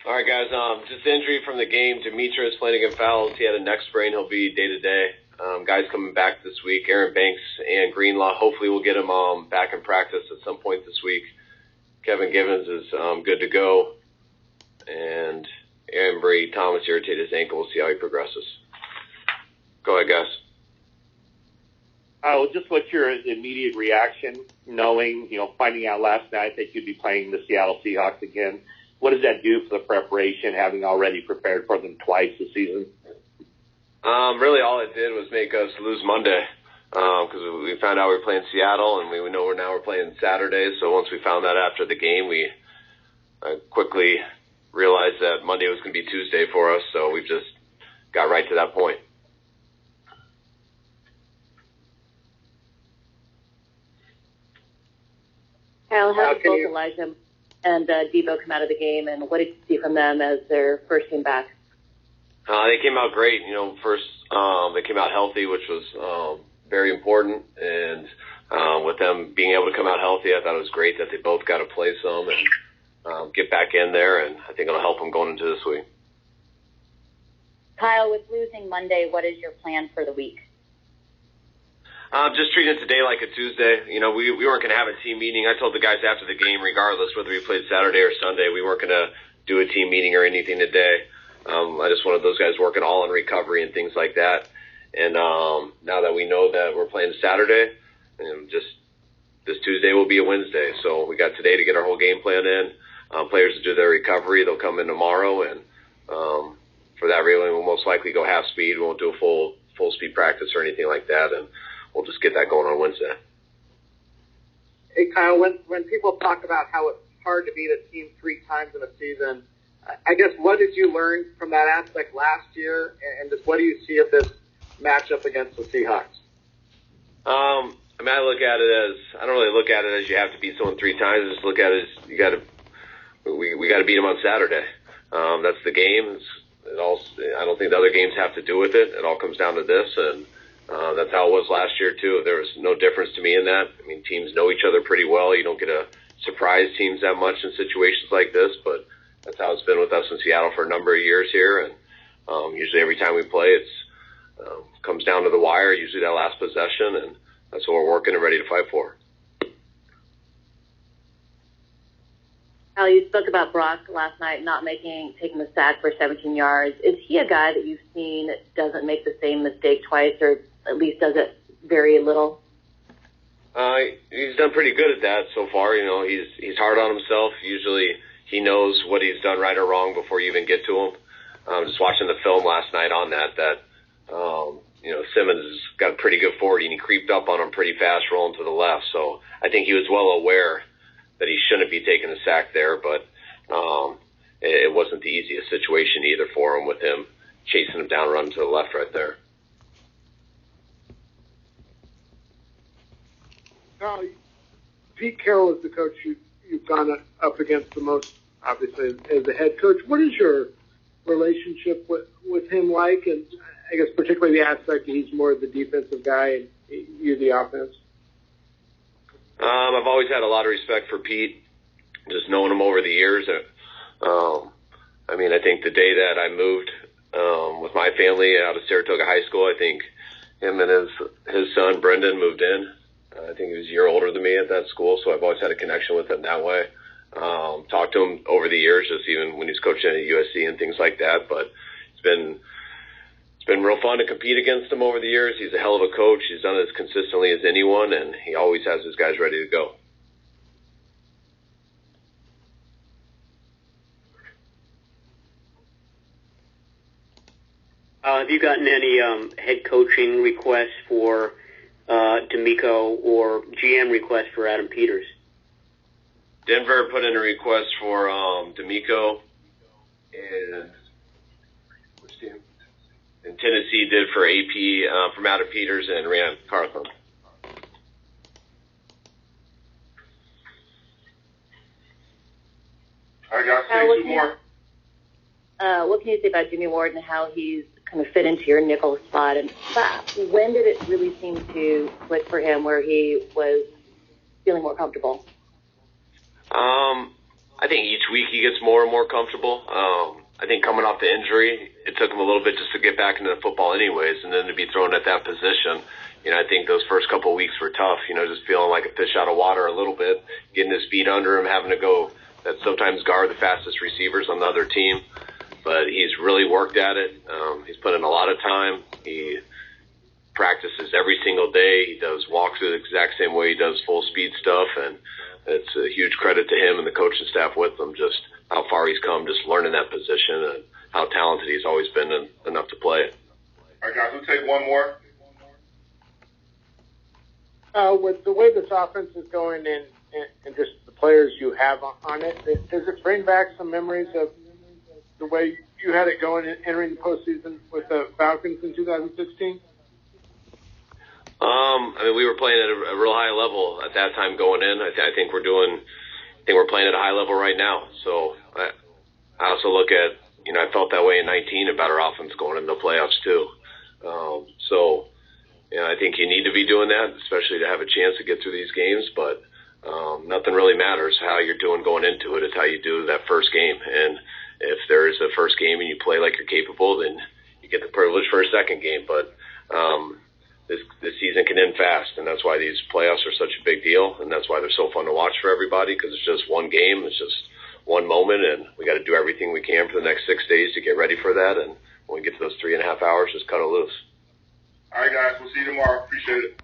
All right, guys. Just injury from the game. Demetrius playing against Fowles. He had a neck sprain. He'll be day-to-day. Guys coming back this week. Aaron Banks and Greenlaw. Hopefully we'll get him back in practice at some point this week. Kevin Givens is good to go. And Aaron Brady Thomas irritated his ankle. We'll see how he progresses. Go ahead, guys. Just what's your immediate reaction knowing, finding out last night that you'd be playing the Seattle Seahawks again? What does that do for the preparation, having already prepared for them twice this season? Really all it did was make us lose Monday because we found out we were playing Seattle, and we know we're playing Saturday. So once we found that after the game, we quickly realized that Monday was going to be Tuesday for us, so we just got right to that point. Kyle, how did both Elijah and Debo come out of the game, and what did you see from them as their first game back? They came out great. First they came out healthy, which was very important, and with them being able to come out healthy, I thought it was great that they both got to play some and get back in there, and I think it'll help them going into this week. Kyle, with losing Monday, what is your plan for the week? Just treating today like a Tuesday. We weren't going to have a team meeting. I told the guys after the game, regardless whether we played Saturday or Sunday, we weren't going to do a team meeting or anything today. I just wanted those guys working all on recovery and things like that. And now that we know that we're playing Saturday, just this Tuesday will be a Wednesday. So we got today to get our whole game plan in. Players to do their recovery. They'll come in tomorrow, and for that, really, we'll most likely go half speed. We won't do a full speed practice or anything like that, and we'll just get that going on Wednesday. Hey, Kyle, when people talk about how it's hard to beat a team 3 times in a season, I guess what did you learn from that aspect last year, and just what do you see of this matchup against the Seahawks? I look at it as, I don't really look at it as you have to beat someone 3 times. I just look at it as we got to beat them on Saturday. That's the game. I don't think the other games have to do with it. It all comes down to this, and that's how it was last year too. There was no difference to me in that. Teams know each other pretty well. You don't get to surprise teams that much in situations like this, but that's how it's been with us in Seattle for a number of years here. And usually every time we play, it's comes down to the wire. Usually that last possession, and that's what we're working and ready to fight for. Kyle, you spoke about Brock last night not taking the sack for 17 yards. Is he a guy that you've seen doesn't make the same mistake twice, or at least does it very little? He's done pretty good at that so far. He's hard on himself. Usually he knows what he's done right or wrong before you even get to him. Just watching the film last night on that Simmons has got a pretty good 40, and he creeped up on him pretty fast rolling to the left. So I think he was well aware that he shouldn't be taking a sack there, but it wasn't the easiest situation either for him with him chasing him down, running to the left right there. Pete Carroll is the coach you've gone up against the most, obviously, as a head coach. What is your relationship with him like? And I guess particularly the aspect that he's more the defensive guy and you the offense. I've always had a lot of respect for Pete, just knowing him over the years. I think the day that I moved with my family out of Saratoga High School, I think him and his son, Brendan, moved in. I think he was a year older than me at that school, so I've always had a connection with him that way. Talked to him over the years, just even when he was coaching at USC and things like that, but it's been real fun to compete against him over the years. He's a hell of a coach. He's done it as consistently as anyone, and he always has his guys ready to go. Have you gotten any head coaching requests for D'Amico or GM requests for Adam Peters? Denver put in a request for D'Amico, and which team? And Tennessee did for AP from Adam Peters and Rand Carlson. All right, guys, say some more. What can you say about Jimmy Ward and how he's kind of fit into your nickel spot? And when did it really seem to click for him where he was feeling more comfortable? I think each week he gets more and more comfortable. I think coming off the injury, it took him a little bit just to get back into the football anyways, and then to be thrown at that position. I think those first couple of weeks were tough, just feeling like a fish out of water a little bit, getting his feet under him, having to go that sometimes guard the fastest receivers on the other team. But he's really worked at it. He's put in a lot of time. He practices every single day. He does walks the exact same way he does full speed stuff, and it's a huge credit to him and the coaching staff with him, just how far he's come, just learning that position and how talented he's always been enough to play it. All right, guys, we'll take one more. With the way this offense is going and just the players you have on it, does it bring back some memories of the way you had it going and entering the postseason with the Falcons in 2016? We were playing at a real high level at that time going in. I think we're playing at a high level right now. So I also look at, I felt that way in 19 about our offense going into the playoffs too. I think you need to be doing that, especially to have a chance to get through these games. But nothing really matters how you're doing going into it. It's how you do that first game. And if there is a first game and you play like you're capable, then you get the privilege for a second game. But this season can end fast, and that's why these playoffs are such a big deal, and that's why they're so fun to watch for everybody, because it's just one game, it's just one moment, and we got to do everything we can for the next 6 days to get ready for that. And when we get to those 3.5 hours, just cut it loose. All right, guys, we'll see you tomorrow. Appreciate it.